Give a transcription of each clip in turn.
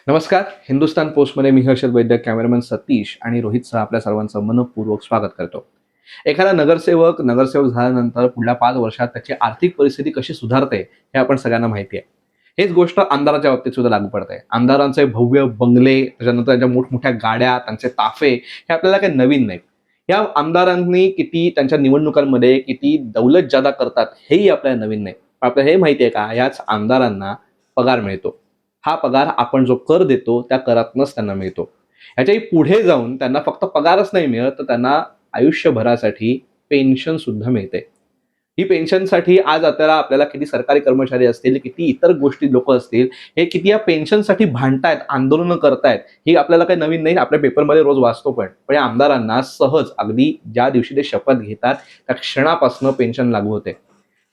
नमस्कार. हिंदुस्तान पोस्टमध्ये मी हर्षद वैद्य, कॅमेरामन सतीश आणि रोहितसह आपल्या सर्वांचं मनःपूर्वक स्वागत करतो. एखादा नगरसेवक झाल्यानंतर पुढल्या 5 वर्षात त्याची आर्थिक परिस्थिती कशी सुधारते हे आपण सगळ्यांना माहिती आहे. हेच गोष्ट आमदाराच्या बाबतीत सुद्धा लागू पडते. आमदारांचे भव्य बंगले, त्याच्यानंतर त्यांच्या मोठमोठ्या गाड्या, त्यांचे ताफे हे आपल्याला काही नवीन नाहीत. या आमदारांनी किती त्यांच्या निवडणुकांमध्ये किती दौलत जादा करतात हेही आपल्याला नवीन नाही. पण आपल्याला हे माहिती आहे का, याच आमदारांना पगार मिळतो. हा पगार आपण जो कर देतो त्या करातनंच त्यांना मिळतो. ह्याच्याही पुढे जाऊन त्यांना फक्त पगारच नाही मिळत, तर त्यांना आयुष्यभरासाठी पेन्शन सुद्धा मिळते. ही पेन्शनसाठी आज आपल्याला किती सरकारी कर्मचारी असतील, किती इतर गोष्टी लोक असतील, हे किती या पेन्शनसाठी भांडतायत, आंदोलनं करतायत, ही आपल्याला काही नवीन नाही. आपल्या पेपरमध्ये रोज वाचतो पण. पण या आमदारांना सहज अगदी ज्या दिवशी ते शपथ घेतात त्या क्षणापासून पेन्शन लागू होते.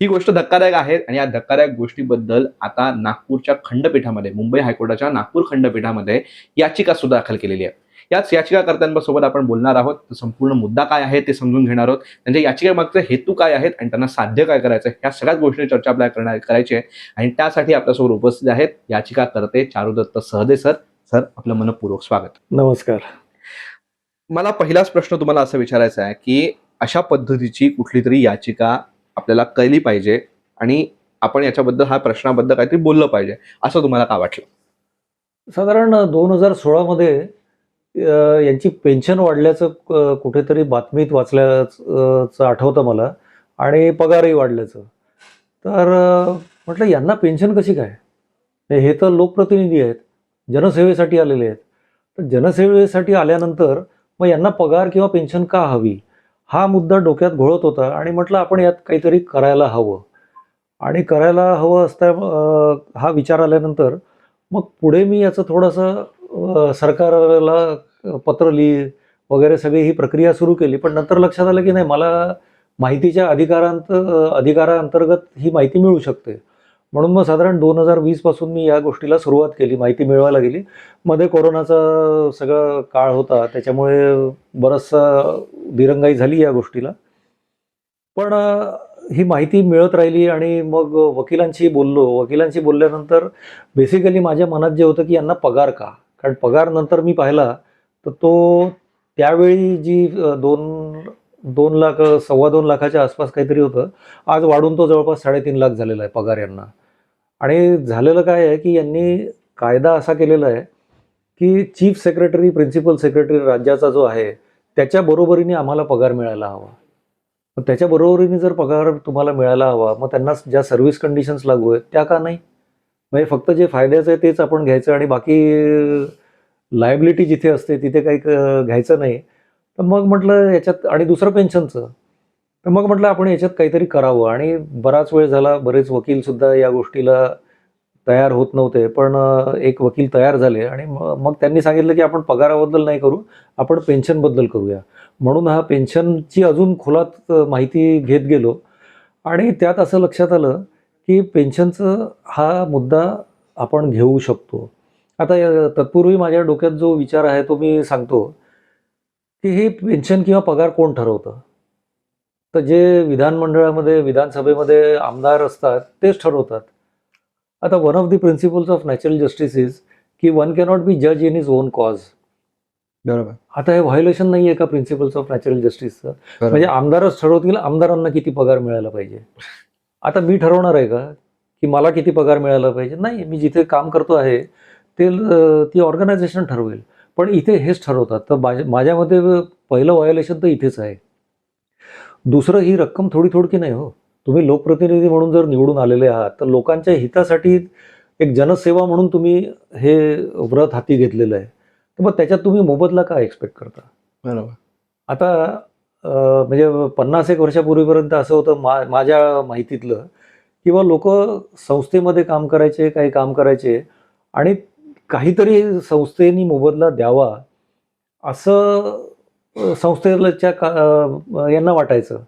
ही गोष्ट धक्कादायक आहे आणि या धक्कादायक गोष्टीबद्दल आता नागपूरच्या खंडपीठामध्ये, मुंबई हायकोर्टाच्या नागपूर खंडपीठामध्ये याचिका सुद्धा दाखल केलेली आहे. याच याचिकाकर्त्यांसोबत आपण बोलणार आहोत. संपूर्ण मुद्दा काय आहे ते समजून घेणार आहोत. त्यांच्या याचिकेमागचे हेतू काय आहेत आणि त्यांना साध्य काय करायचं, ह्या सगळ्याच गोष्टी चर्चा आपल्याला करायची आहे. आणि त्यासाठी आपल्यासोबत उपस्थित आहेत याचिकाकर्ते चारुदत्त सहदे सर. सर, आपलं मनःपूर्वक स्वागत. नमस्कार. मला पहिलाच प्रश्न तुम्हाला असं विचारायचा आहे की अशा पद्धतीची कुठली तरी याचिका आपल्याला कळली पाहिजे आणि आपण याच्याबद्दल, हा प्रश्नाबद्दल काहीतरी बोललं पाहिजे, असं तुम्हाला का वाटलं? साधारण 2016 मध्ये यांची पेन्शन वाढल्याचं कुठेतरी बातमीत वाचल्याचं आठवतं मला, आणि पगारही वाढल्याचं. तर म्हटलं यांना पेन्शन कशी काय? हे तर लोकप्रतिनिधी आहेत, जनसेवेसाठी आलेले आहेत. तर जनसेवेसाठी आल्यानंतर मग यांना पगार किंवा पेन्शन का हवी, हा मुद्दा डोक्यात घोळत होता. आणि म्हटलं आपण यात काहीतरी करायला हवं. आणि करायला हवं असता हा विचार आल्यानंतर मग पुढे मी याचं थोडंसं सरकारला पत्र वगैरे सगळी ही प्रक्रिया सुरू केली. पण नंतर लक्षात आलं की नाही, मला माहितीच्या अधिकाराअंतर्गत ही माहिती मिळू शकते. म्हणून मग साधारण 2020 पासून मी या गोष्टीला सुरुवात केली, माहिती मिळवायला गेली. मध्ये कोरोनाचा सगळा काळ होता, त्याच्यामुळे बरंचसा दिरंगाई झाली या गोष्टीला. पण ही माहिती मिळत राहिली आणि मग वकिलांशी बोललो. वकिलांशी बोलल्यानंतर बेसिकली माझ्या मनात जे होतं की यांना पगार का? कारण पगार नंतर मी पाहिला तर तो त्यावेळी जी 2 लाख, 2.25 लाखाच्या आसपास काहीतरी होतं. आज वाढून तो जवळपास 3.5 लाख झालेला आहे पगार यांना. आणि झालेलं काय आहे की यांनी कायदा असा केलेला आहे की चीफ सेक्रेटरी, प्रिन्सिपल सेक्रेटरी राज्याचा जो आहे, त्याच्या बरोबरीने आम्हाला पगार मिळायला हवा. मग त्याच्या बरोबरीने जर पगार तुम्हाला मिळायला हवा, मग त्यांना ज्या सर्व्हिस कंडिशन्स लागू आहेत त्या का नाही? म्हणजे फक्त जे फायद्याचं आहे तेच आपण घ्यायचं आणि बाकी लायबिलिटी जिथे असते तिथे काही घ्यायचं नाही. तर मग म्हटलं याच्यात, आणि दुसरं पेन्शनचं, तर मग म्हटलं आपण याच्यात काहीतरी करावं. आणि बराच वेळ झाला, बरेच वकीलसुद्धा या गोष्टीला तयार होत नव्हते. पण एक वकील तयार झाले आणि मग त्यांनी सांगितलं की आपण पगाराबद्दल नाही करू, आपण पेन्शनबद्दल करूया. म्हणून हा पेन्शनची अजून खोलात माहिती घेत गेलो. आणि त्यात असं लक्षात आलं की पेन्शनचं हा मुद्दा आपण घेऊ शकतो. आता तत्पूर्वी माझ्या डोक्यात जो विचार आहे तो मी सांगतो की हे पेन्शन किंवा पगार कोण ठरवतं? तर जे विधानमंडळामध्ये, विधानसभेमध्ये आमदार असतात तेच ठरवतात. आता one of the principles of natural justice is की वन कॅनॉट बी जज इन हिज ओन कॉज. बरोबर. आता हे व्हायोलेशन नाही आहे का प्रिन्सिपल्स ऑफ नॅचरल जस्टिसचं? म्हणजे आमदारच ठरवतील आमदारांना किती पगार मिळायला पाहिजे. आता मी ठरवणार आहे का की मला किती पगार मिळायला पाहिजे? नाही, मी जिथे काम करतो आहे ते ती ऑर्गनायझेशन ठरवेल. पण इथे हेच ठरवतात. तर माझ्या मते पहिलं व्हायोलेशन तर इथेच आहे. दुसरं, ही रक्कम थोडी थोडकी नाही हो. तुम्ही लोकप्रतिनिधी म्हणून जर निवडून आलेले आहात तर लोकांच्या हितासाठी एक जनसेवा म्हणून तुम्ही हे व्रत हाती घेतलेलं आहे. तर मग त्याच्यात तुम्ही मोबदला का एक्सपेक्ट करता? बरोबर. आता म्हणजे 50 एक वर्षापूर्वीपर्यंत असं होतं माझ्या माहितीतलं, किंवा लोक संस्थेमध्ये काम करायचे, काही काम करायचे आणि काहीतरी संस्थेनी मोबदला द्यावा असं संस्थेच्या यांना वाटायचं.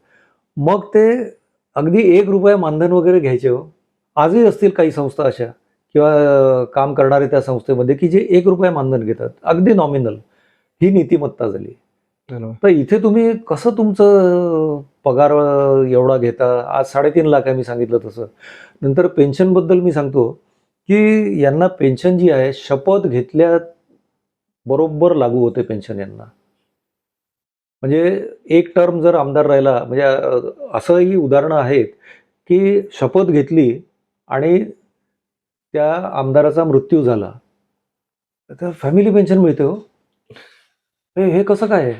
मग ते अगदी 1 रुपया मानधन वगैरे घ्यायचे हो. आजही असतील काही संस्था अशा किंवा काम करणारे त्या संस्थेमध्ये की जे 1 रुपया मानधन घेतात, अगदी नॉमिनल. ही नीतिमत्ता झाली. बरोबर. तर इथे तुम्ही कसं तुमचं पगार एवढा घेता? आज 3.5 लाख आहे मी सांगितलं तसं. नंतर पेन्शनबद्दल मी सांगतो की यांना पेन्शन जी आहे शपथ घेतल्या बरोबर लागू होते पेन्शन यांना. म्हणजे एक टर्म जर आमदार राहिला म्हणजे असंही उदाहरणं आहेत की शपथ घेतली आणि त्या आमदाराचा मृत्यू झाला तर फॅमिली पेन्शन मिळते हो. हे हे कसं काय आहे?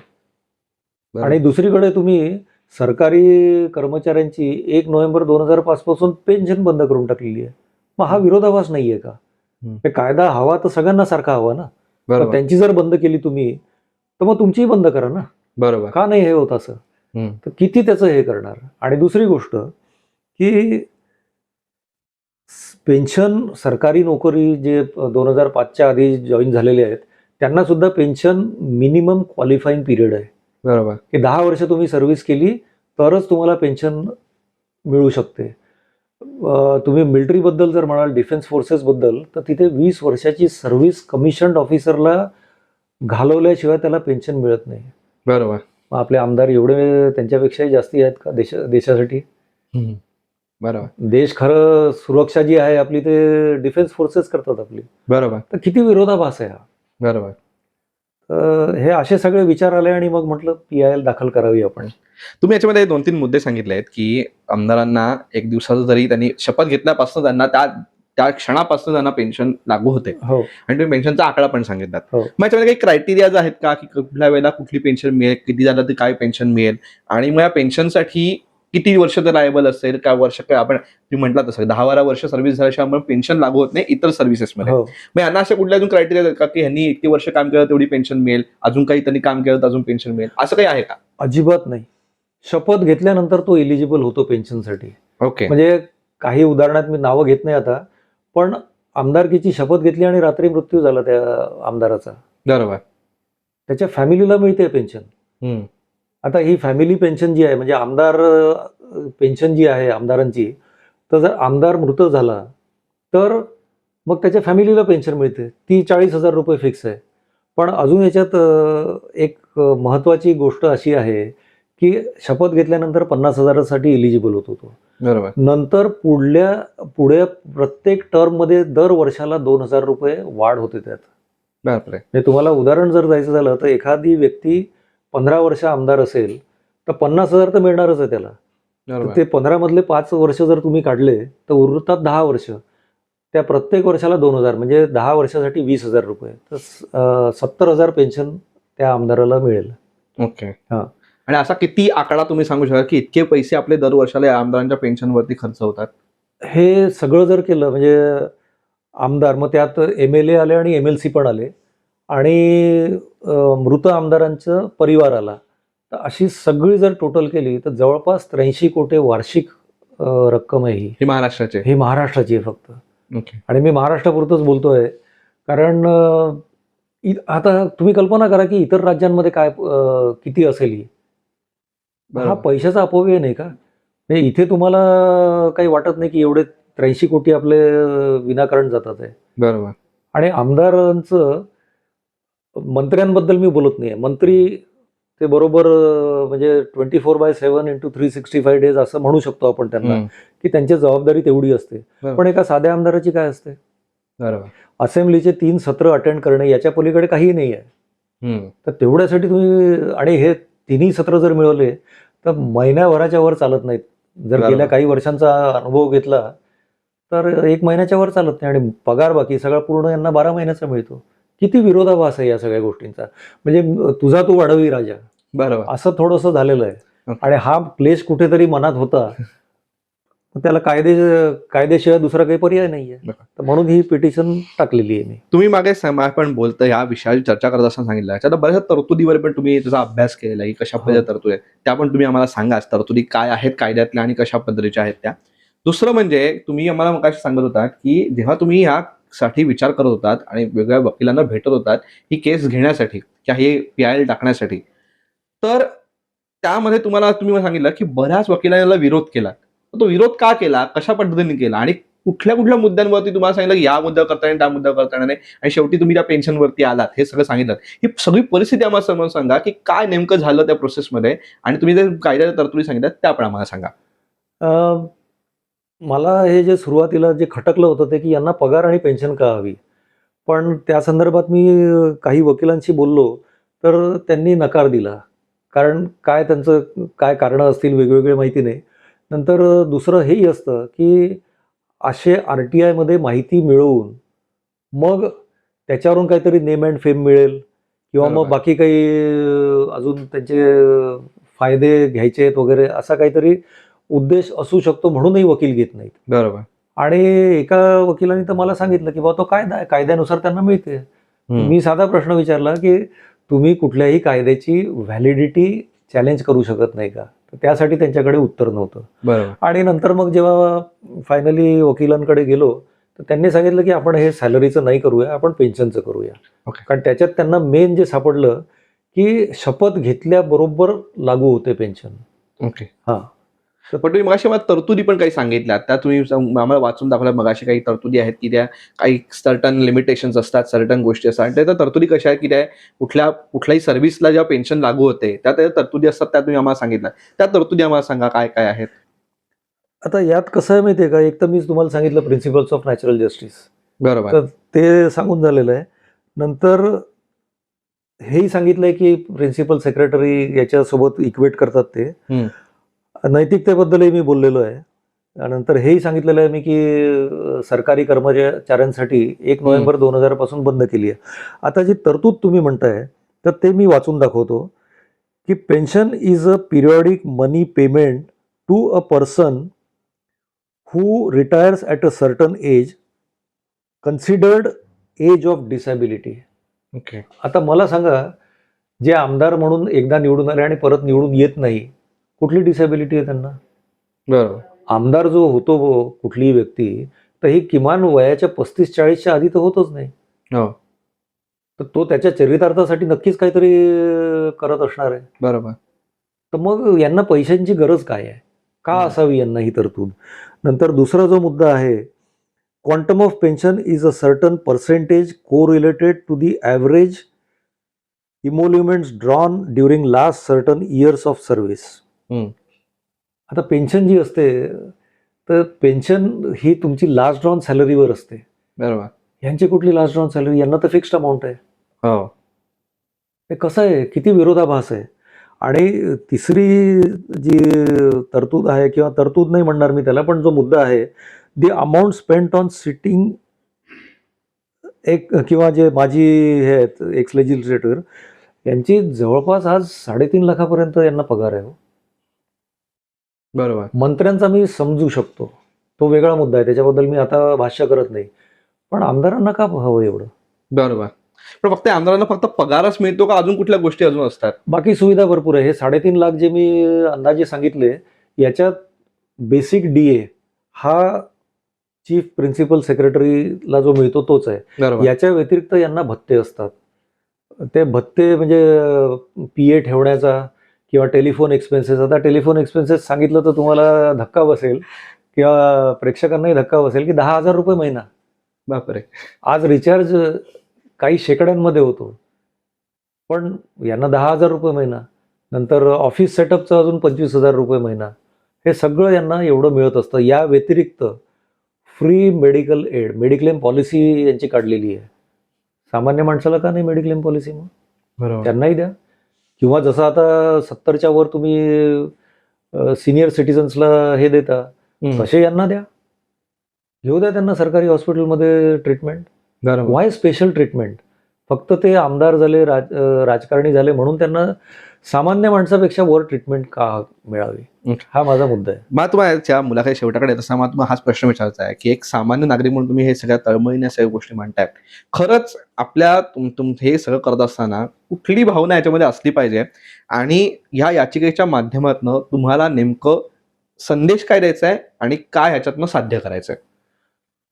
आणि दुसरीकडे तुम्ही सरकारी कर्मचाऱ्यांची 1 नोव्हेंबर 2005 पासून पेन्शन बंद करून टाकलेली आहे. मग हा विरोधाभास नाहीये का? हे कायदा हवा तर सगळ्यांना सारखा हवा ना. मग बरोबर त्यांची जर बंद केली तुम्ही तर मग तुमचीही बंद करा ना. बरोबर का नाही हे होत असं? तर किती त्याचं हे करणार? आणि दुसरी गोष्ट की पेन्शन सरकारी नोकरी जे 2005च्या आधी जॉईन झालेले आहेत त्यांना सुद्धा पेन्शन मिनिमम क्वालिफाईंग पिरियड आहे बरोबर की 10 वर्ष तुम्ही सर्व्हिस केली तरच तुम्हाला पेन्शन मिळू शकते. तुम्ही मिलिटरीबद्दल जर म्हणाल डिफेन्स फोर्सेसबद्दल तर तिथे 20 वर्षाची सर्व्हिस कमिशन्ड ऑफिसरला घालवल्याशिवाय त्याला पेन्शन मिळत नाही. बरोबर मग आपले आमदार एवढे त्यांच्यापेक्षाही जास्ती आहेत का देशासाठी? बरोबर देश खरं सुरक्षा जी आहे आपली ते डिफेन्स फोर्सेस करतात आपली. बरोबर तर किती विरोधाभास आहे हा. बरोबर हे असे सगळे विचार आले आणि मग म्हटलं PIL दाखल करावी आपण. तुम्ही याच्यामध्ये 2-3 मुद्दे सांगितले आहेत की आमदारांना एक दिवसाचं जरी त्यांनी शपथ घेतल्यापासून त्यांना त्या त्या क्षणापासून त्यांना पेन्शन लागू होते हो आणि तुम्ही पेन्शनचा आकडा पण सांगितलात. हो. मग याच्यामध्ये काही क्रायटेरियाज आहेत का की कुठल्या वेळेला कुठली पेन्शन मिळेल, किती झालं तर काय पेन्शन मिळेल आणि मग या पेन्शनसाठी किती वर्ष ते लायबल असेल, काय वर्ष काय आपण तुम्ही म्हटलं तसं 10-12 वर्ष सर्व्हिस झाल्याशिवाय मग पेन्शन लागू होत नाही इतर सर्व्हिसेसमध्ये. हो मग यांना अशा कुठल्या अजून क्रायटेरिया आहेत का की ह्यांनी इतकी वर्ष काम केलं तेवढी पेन्शन मिळेल, अजून काही त्यांनी काम केलं तर अजून पेन्शन मिळेल, असं काही आहे का? अजिबात नाही. शपथ घेतल्यानंतर तो एलिजिबल होतो पेन्शनसाठी. ओके म्हणजे काही उदाहरणात मी नावं घेत नाही आता, पण आमदारकीची शपथ घेतली आणि रात्री मृत्यू झाला त्या आमदाराचा. बरोबर त्याच्या फॅमिलीला मिळते पेन्शन. आता ही फॅमिली पेन्शन जी आहे म्हणजे आमदार पेन्शन जी आहे आमदारांची, तर जर आमदार मृत झाला तर मग त्याच्या फॅमिलीला पेन्शन मिळते. ती 40,000 रुपये फिक्स आहे. पण अजून याच्यात एक महत्त्वाची गोष्ट अशी आहे की शपथ घेतल्यानंतर 50,000 साठी एलिजिबल होतो तो. बरोबर नंतर पुढे प्रत्येक टर्ममध्ये दर वर्षाला 2,000 रुपये वाढ होते त्यात. बापरे म्हणजे तुम्हाला उदाहरण जर द्यायचं झालं तर एखादी व्यक्ती 15 वर्ष आमदार असेल तर 50,000 तर मिळणारच आहे त्याला. तर बरोबर ते 15 मधले 5 वर्ष जर तुम्ही काढले तर उरतात 10 वर्ष. त्या प्रत्येक वर्षाला 2,000 म्हणजे 10 वर्षासाठी 20,000 रुपये. तर 70,000 पेन्शन त्या आमदाराला मिळेल. ओके हा. आणि असा किती आकडा तुम्ही सांगू शकाल की इतके पैसे आपले दर वर्षाला या आमदारांच्या पेन्शनवरती खर्च होतात? हे सगळं जर केलं म्हणजे आमदार मग त्यात MLA आले आणि MLC पण आले आणि मृत आमदारांचं परिवार आला. तर अशी सगळी जर टोटल केली तर जवळपास 83 कोटी वार्षिक रक्कम आहे ही. हे महाराष्ट्राचे ही महाराष्ट्राची आहे फक्त. ओके आणि मी महाराष्ट्रापुरतंच बोलतोय कारण आता तुम्ही कल्पना करा की इतर राज्यांमध्ये काय किती असेल ही. हा बरोबर पैशाचा अपव्यय नाही का? म्हणजे इथे तुम्हाला काही वाटत नाही की एवढे 83 कोटी आपले विनाकारण जातात आहे. बरोबर आणि आमदारांचं मंत्र्यांबद्दल मी बोलत नाही. मंत्री ते बरोबर म्हणजे 24/7 इंटू 365 डेज असं म्हणू शकतो आपण त्यांना की त्यांची जबाबदारी तेवढी असते. बरोबर. पण एका साध्या आमदाराची काय असते? बरोबर असेंब्लीचे 3 सत्र अटेंड करणे याच्या पलीकडे काहीही नाही आहे. हम्म. तर तेवढ्यासाठी तुम्ही आणि हे तिन्ही सत्र जर मिळवले तर महिन्याभराच्या वर चालत नाहीत. जर बरोबर. गेल्या काही वर्षांचा अनुभव घेतला तर 1 महिन्याच्या वर चालत नाही आणि पगार बाकी सगळा पूर्ण यांना 12 महिन्याचा मिळतो. किती विरोधाभास आहे या सगळ्या गोष्टींचा. म्हणजे तुझा तू वाढवी राजा बरोबर असं थोडंसं झालेलं आहे. ओके. आणि हा क्लेश कुठेतरी मनात होता. तर त्याला कायदेशिवाय दुसरा काही पर्याय नाहीये. बरोबर. तर म्हणून ही पिटिशन टाकलेली आहे मी. तुम्ही मागे आपण बोलतो या विषयाची चर्चा करत असताना सांगितलं याच्यात बऱ्याचशा तरतुदीवर पण तुम्ही त्याचा अभ्यास केलेला आहे कशा पद्धतीच्या तरतुदी आहेत त्या पण तुम्ही आम्हाला सांगा तरतुदी काय आहेत कायद्यातल्या आणि कशा पद्धतीच्या आहेत त्या. दुसरं म्हणजे तुम्ही आम्हाला मगाशी सांगत होता की जेव्हा तुम्ही साठी विचार करत होतात आणि वेगवेगळ्या वकिलांना भेटत होतात ही केस घेण्यासाठी किंवा हे PIL टाकण्यासाठी तर त्यामध्ये तुम्ही सांगितलं की बऱ्याच वकिलांना विरोध केला. तो विरोध का केला, कशा पद्धतीने केला आणि कुठल्या कुठल्या मुद्द्यांवरती तुम्हाला सांगितलं की या मुद्द्यावर करता येईल त्या मुद्द्यावर करता येणार नाही आणि शेवटी तुम्ही त्या पेन्शनवरती आलात हे सगळं सांगितलं. ही सगळी परिस्थिती आम्हाला समोर सांगा की काय नेमकं झालं त्या प्रोसेसमध्ये आणि तुम्ही जे कायद्याच्या तरतुदी सांगितल्या त्या पण आम्हाला सांगा. मला हे जे सुरुवातीला जे खटकलं होतं ते की यांना पगार आणि पेन्शन का हवी. पण त्या संदर्भात मी काही वकिलांशी बोललो, तर त्यांनी नकार दिला. कारण काय त्यांचं काय कारणं असतील वेगवेगळे माहिती नाही. नंतर दुसरं हेही असतं, की असे आर-टी-आयमध्ये माहिती मिळवून मग त्याच्यावरून काहीतरी नेम एंड फेम मिळेल किंवा मग बरोबर. बाकी काही अजून त्यांचे फायदे घ्यायचे आहेत वगैरे असा काहीतरी उद्देश असू शकतो म्हणूनही वकील घेत नाहीत. बरोबर. आणि एका वकिलाने तर मला सांगितलं, की "बाबा तो कायदा आहे, कायद्यानुसार त्यांना मिळते." हं. मी साधा प्रश्न विचारला, की "तुम्ही कुठल्याही कायद्याची व्हॅलिडिटी चॅलेंज करू शकत नाही का?" तर त्यासाठी त्यांच्याकडे उत्तर नव्हतं. बरोबर. आणि नंतर मग जेव्हा फायनली वकिलांकडे गेलो, तर त्यांनी सांगितलं, की "आपण हे सॅलरीचं नाही करूया, आपण पेन्शनचं करूया." ओके. कारण त्याच्यात त्यांना मेन जे सापडलं, की शपथ घेतल्याबरोबर लागू होते पेन्शन. ओके. हां. पण तुम्ही मगाशी मला तरतुदी पण काही सांगितल्यात. त्या तुम्ही आम्हाला वाचून दाखवल्या मगाशी काही तरतुदी आहेत, की त्या काही सर्टन लिमिटेशन्स असतात, सर्टन गोष्टी असतात. आणि त्या तरतुदी कशा आहेत, की त्या कुठल्याही सर्व्हिसला जेव्हा पेन्शन लागू होते, त्या तरतुदी असतात त्या तुम्ही आम्हाला सांगितल्या. त्या तरतुदी आम्हाला सांगा काय-काय आहेत? आता यात कसं आहे माहिती आहे का, एक तर मी तुम्हाला सांगितलं प्रिन्सिपल्स ऑफ नॅचरल जस्टिस. बरोबर. तर ते सांगून झालेलं आहे. नंतर हेही सांगितलंय, की प्रिन्सिपल सेक्रेटरी याच्यासोबत इक्वेट करतात ते. हं. नैतिकतेबद्दलही मी बोललेलो आहे. त्यानंतर हेही सांगितलेलं आहे मी, की सरकारी कर्मचाऱ्यांसाठी 1 हं. नोव्हेंबर 2000 पासून बंद केली आहे. आता जी तरतूद तुम्ही म्हणताय, तर ते मी वाचून दाखवतो, की pension is a periodic money payment to a person who retires at a certain age considered age of disability. Okay. आता मला सांगा, जे आमदार म्हणून एकदा निवडून आले आणि परत निवडून येत नाही, कुठली डिसॅबिलिटी आहे त्यांना? बरोबर. आमदार जो होतो कुठलीही व्यक्ती, तर ही किमान वयाच्या 35-40च्या आधी तर होतच नाही. हो. तर तो त्याच्या चरितार्थासाठी नक्कीच काहीतरी करत असणार आहे. बरोबर. तर मग यांना पैशांची गरज काय आहे? का हं. असावी यांना ही तरतूद? नंतर दुसरा जो मुद्दा आहे, quantum of pension is a certain percentage correlated to the average emoluments drawn during last certain years of service. हं. आता पेन्शन जी असते, तर पेन्शन ही तुमची लास्ट ड्रॉन सॅलरीवर असते. बरोबर. ह्यांची कुठली लास्ट ड्रॉन सॅलरी? यांना तर फिक्स्ड अमाउंट आहे. हो. हे कसं आहे? किती विरोधाभास आहे. आणि तिसरी जी तरतूद आहे किंवा तरतूद नाही म्हणणार मी त्याला, पण जो मुद्दा आहे, the amount spent on sitting एक किंवा जे माजी हे आहेत एक्स लेजिस्लेटर यांची जवळपास आज 3.5 लाखापर्यंत यांना पगार आहे हो. बरोबर. मंत्र्यांचा मी समजू शकतो. तो वेगळा मुद्दा आहे. त्याच्याबद्दल मी आता भाष्य करत नाही. पण आमदारांना का हवं एवढं? बरोबर. पण फक्त आमदारांना फक्त पगारच मिळतो का अजून कुठल्या गोष्टी अजून असतात? बाकी सुविधा भरपूर आहे. हे 3.5 लाख जे मी अंदाजे सांगितले, याच्यात बेसिक डी-ए हा चीफ प्रिन्सिपल सेक्रेटरीला जो मिळतो तोच आहे. बरोबर. याच्या व्यतिरिक्त यांना भत्ते असतात. ते भत्ते म्हणजे पी-ए ठेवण्याचा किंवा टेलिफोन एक्सपेन्सेस. आता टेलिफोन एक्सपेन्सेस सांगितलं तर तुम्हाला धक्का बसेल किंवा प्रेक्षकांनाही धक्का बसेल, की ₹10,000 महिना. बापरे! आज रिचार्ज काही शेकड्यांमध्ये होतो. पण यांना ₹10,000 महिना. नंतर ऑफिस सेटअपचं अजून ₹25,000 महिना. हे सगळं यांना एवढं मिळत असतं. या व्यतिरिक्त free medical aid, mediclaim policy यांची काढलेली आहे. सामान्य माणसाला का नाही मेडिक्लेम पॉलिसी मग? बरोबर. त्यांनाही द्या. किंवा जसं आता 70च्या वर तुम्ही सीनियर सिटिझन्सला हे देता, हं. तसे यांना द्या. घेऊ द्या त्यांना सरकारी हॉस्पिटलमध्ये ट्रीटमेंट. बरोबर. व्हाय स्पेशल ट्रीटमेंट? फक्त ते आमदार झाले, राजकारणी झाले म्हणून त्यांना सामान्य माणसापेक्षा वर ट्रीटमेंट का मिळावी? ओके. हा माझा मुद्दा आहे. मला तुम्हाला मुलाखत शेवटाकडे येत असताना मला तुम्हाला हाच प्रश्न विचारायचा आहे, की एक सामान्य नागरिक म्हणून तुम्ही हे सगळ्या तळमळीने सगळ्या गोष्टी मांडताय. खरंच आपल्या हे सगळं करत असताना कुठली भावना याच्यामध्ये असली पाहिजे आणि ह्या याचिकेच्या माध्यमातनं तुम्हाला नेमकं संदेश काय द्यायचा आहे आणि काय ह्याच्यातनं साध्य करायचं आहे?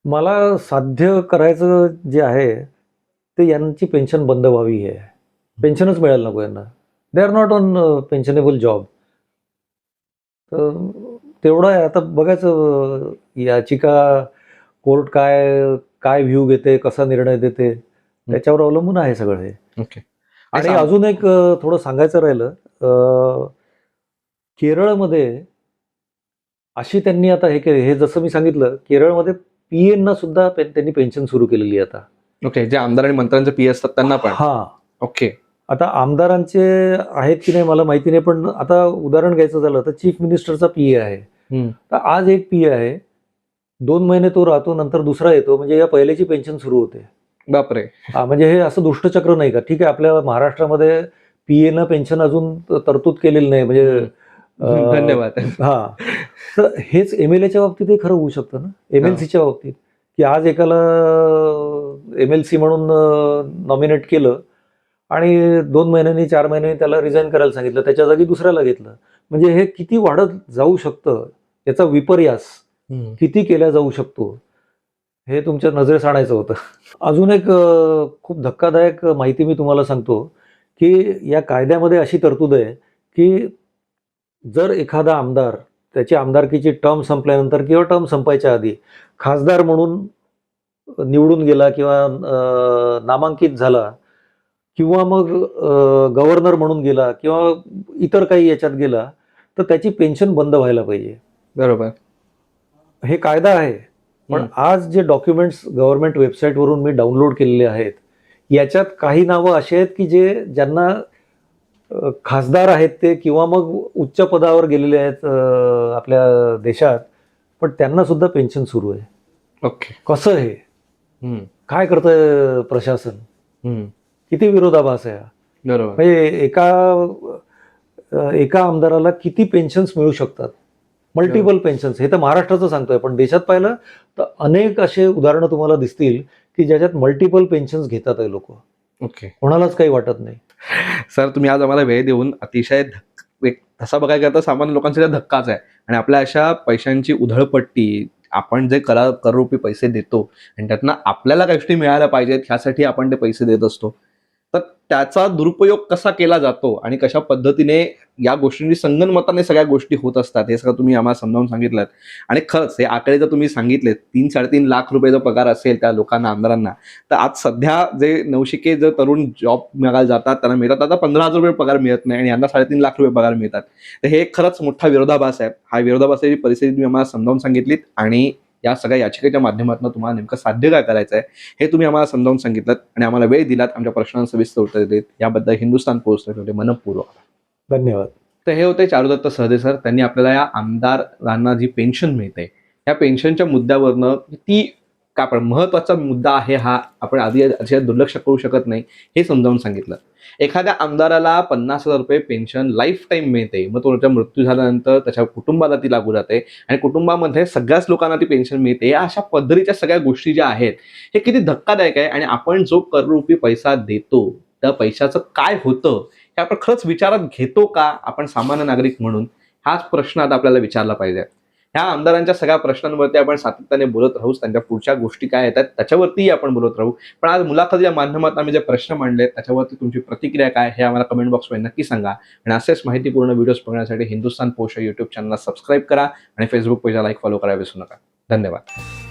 मला साध्य करायचं जे आहे, ते यांची पेन्शन बंद व्हावी हे आहे. पेन्शनच मिळायला नको यांना. They are not on pensionable job. तर तेवढं आहे. आता बघायचं याचिका कोर्ट काय काय व्ह्यू घेते, कसा निर्णय देते, त्याच्यावर अवलंबून आहे सगळं हे. ओके. आणि अजून एक थोडं सांगायचं राहिलं, केरळमध्ये अशी त्यांनी आता हे केले. हे जसं मी सांगितलं, केरळमध्ये पीएंना सुद्धा त्यांनी पेन्शन सुरू केलेली आहे आता. ओके, जे आमदार आणि मंत्र्यांचे पी असतात त्यांना पण. हां. ओके. आता आमदारांचे आहेत की नाही मला माहिती नाही, पण आता उदाहरण घ्यायचं झालं तर चीफ मिनिस्टरचा पीए आहे. हम्म. तर आज एक पीए आहे, 2 महिने तो राहतो, नंतर दुसरा येतो, म्हणजे या पहिल्याची पेन्शन सुरू होते. बापरे. म्हणजे हे असं दुष्टचक्र नाही का? ठीक आहे, आपल्या महाराष्ट्रामध्ये पीएनं पेन्शन अजून तरतूद केलेली नाही, म्हणजे धन्यवाद. हां. तर हेच एमएलएच्या बाबतीतही खरं होऊ शकतं ना, एमएलसीच्या बाबतीत, की आज एकाला एमएलसी म्हणून नॉमिनेट केलं आणि 2 महिन्यांनी 4 महिन्यांनी त्याला रिझाईन करायला सांगितलं, त्याच्या जागी दुसऱ्याला घेतलं. म्हणजे हे किती वाढत जाऊ शकतं, याचा विपर्यास किती केला जाऊ शकतो, हे तुमच्या नजरेस आणायचं होतं. अजून एक खूप धक्कादायक माहिती मी तुम्हाला सांगतो, की या कायद्यामध्ये अशी तरतूद आहे, की जर एखादा आमदार त्याची आमदारकीची टर्म संपल्यानंतर किंवा टर्म संपायच्या आधी खासदार म्हणून निवडून गेला किंवा नामांकित झाला किंवा मग गव्हर्नर म्हणून गेला किंवा इतर काही याच्यात गेला, तर त्याची पेन्शन बंद व्हायला पाहिजे. बरोबर. हे कायदा आहे. पण आज जे डॉक्युमेंट्स गव्हर्नमेंट वेबसाईटवरून मी डाउनलोड केलेले आहेत, याच्यात काही नावं अशी आहेत की ज्यांना खासदार आहेत ते किंवा मग उच्च पदावर गेलेले आहेत आपल्या देशात, पण त्यांना सुद्धा पेन्शन सुरू आहे. ओके. कसं हे? काय करतंय प्रशासन? किती विरोधाभास आहे हा? बरोबर. म्हणजे एका आमदाराला किती पेन्शन्स मिळू शकतात? Multiple pensions. हे तर महाराष्ट्राचं सांगतोय, पण देशात पाहिलं तर अनेक असे उदाहरणं तुम्हाला दिसतील की ज्याच्यात मल्टिपल पेन्शन्स घेतात हे लोक. ओके. कोणालाच काही वाटत नाही. सर, तुम्ही आज आम्हाला वेळ देऊन अतिशय तसा बघायला गेलं तर सामान्य लोकांसाठी धक्काच आहे. आणि आपल्या अशा पैशांची उधळपट्टी, आपण जे कररूपी पैसे देतो आणि त्यातनं आपल्याला काही गोष्टी मिळायला पाहिजेत ह्यासाठी आपण ते पैसे देत असतो, तर त्याचा दुरुपयोग कसा केला जातो आणि कशा पद्धतीने या गोष्टींची संगनमताने सगळ्या गोष्टी होत असतात, हे सगळं तुम्ही आम्हाला समजावून सांगितलं. आणि खरंच हे आकडे जर तुम्ही सांगितले, 3-3.5 लाख रुपये पगार असेल त्या लोकांना, आमदारांना, तर आज सध्या जे नवशिके जर तरुण जॉब मिळायला जातात त्यांना मिळतात आता 15,000 रुपये पगार मिळत नाही आणि यांना 3.5 लाख रुपये पगार मिळतात. तर हे खरंच मोठा विरोधाभास आहे. हा विरोधाभासाची परिस्थिती तुम्ही आम्हाला समजावून सांगितलीत आणि या सगळ्या याचिकेच्या माध्यमातून तुम्हाला नेमकं साध्य काय करायचं आहे हे तुम्ही आम्हाला समजावून सांगितलं आणि आम्हाला वेळ दिलात, आमच्या प्रश्नांना सविस्तर उत्तर दिलीत. याबद्दल हिंदुस्थान पोस्ट मनपूर्वक धन्यवाद. तर हे होते चारुदत्त सहदे सर. त्यांनी आपल्याला या आमदारांना जी पेन्शन मिळते या पेन्शनच्या मुद्द्यावरनं किती काय आपण महत्वाचा मुद्दा आहे हा, आपण आधी अशा दुर्लक्ष करू शकत नाही, हे समजावून सांगितलं. एखाद्या आमदाराला 50,000 रुपये पेन्शन लाईफ टाईम मिळते, मग तो त्याचा मृत्यू झाल्यानंतर त्याच्या कुटुंबाला ती लागू जाते आणि कुटुंबामध्ये सगळ्याच लोकांना ती पेन्शन मिळते. या अशा पद्धतीच्या सगळ्या गोष्टी ज्या आहेत हे किती धक्कादायक आहे. आणि आपण जो कररूपी पैसा देतो त्या पैशाचं काय होतं हे आपण खरंच विचारात घेतो का आपण सामान्य नागरिक म्हणून, हाच प्रश्न आता आपल्याला विचारला पाहिजे. ह्या आमदारांच्या सगळ्या प्रश्नांवरती आपण सातत्याने बोलत राहू, त्यांच्या पुढच्या गोष्टी काय येतात त्याच्यावरतीही आपण बोलत राहू. पण आज मुलाखतीच्या माध्यमात आम्ही जे प्रश्न मांडले त्याच्यावरती तुमची प्रतिक्रिया काय हे आम्हाला कमेंट बॉक्समध्ये नक्की सांगा. आणि असेच माहितीपूर्ण व्हिडिओज बघण्यासाठी हिंदुस्थान पोस्ट या यूट्यूब चॅनलला सबस्क्राईब करा आणि फेसबुक पेजला लाईक फॉलो करायला विसरू नका. धन्यवाद.